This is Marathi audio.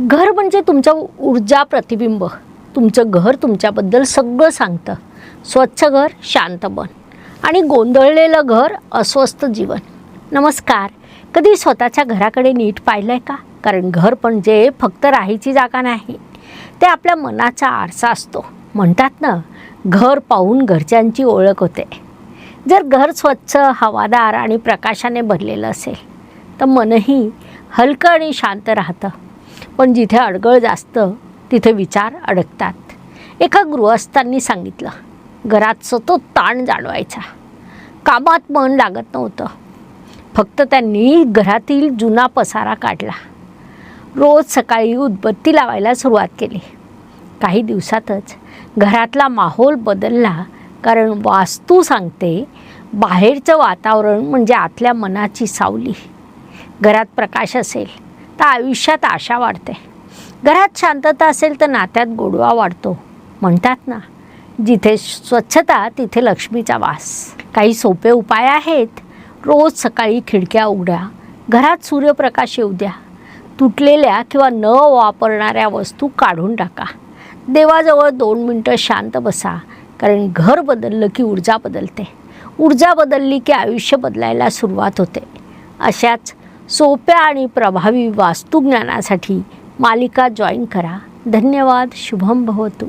घर म्हणजे तुमचं ऊर्जा प्रतिबिंब. तुमचं घर तुमच्याबद्दल सगळं सांगतं. स्वच्छ घर शांत मन आणि गोंधळलेलं घर अस्वस्थ जीवन. नमस्कार. कधी स्वतःच्या घराकडे नीट पाहिलं आहे का? कारण घर म्हणजे फक्त राहायची जागा नाही, ते आपल्या मनाचा आरसा असतो. म्हणतात ना, घर पाहून घरच्यांची ओळख होते. जर घर स्वच्छ, हवादार आणि प्रकाशाने भरलेलं असेल तर मनही हलकं आणि शांत राहतं. पण जिथे अडगळ जास्त तिथे विचार अडकतात. एका गृहस्थांनी सांगितलं, घरात सतत ताण जाणवायचा. कामात मन लागत नव्हतं. फक्त त्यांनी घरातील जुना पसारा काढला. रोज सकाळी उदबत्ती लावायला सुरुवात केली. काही दिवसातच घरातला माहोल बदलला. कारण वास्तू सांगते, बाहेरचं वातावरण म्हणजे आतल्या मनाची सावली. घरात प्रकाश असेल तर आयुष्यात आशा वाढते. घरात शांतता असेल तर नात्यात गोडवा वाढतो. म्हणतात ना, जिथे स्वच्छता तिथे लक्ष्मीचा वास. काही सोपे उपाय आहेत. रोज सकाळी खिडक्या उघडा. घरात सूर्यप्रकाश येऊ द्या. तुटलेल्या किंवा न वापरणाऱ्या वस्तू काढून टाका. देवाजवळ 2 मिनटं शांत बसा. कारण घर बदललं की ऊर्जा बदलते. ऊर्जा बदलली की आयुष्य बदलायला सुरुवात होते. अशाच सोप्या आणि प्रभावी वास्तुज्ञानासाठी मालिका जॉईन करा. धन्यवाद. शुभम भवतु.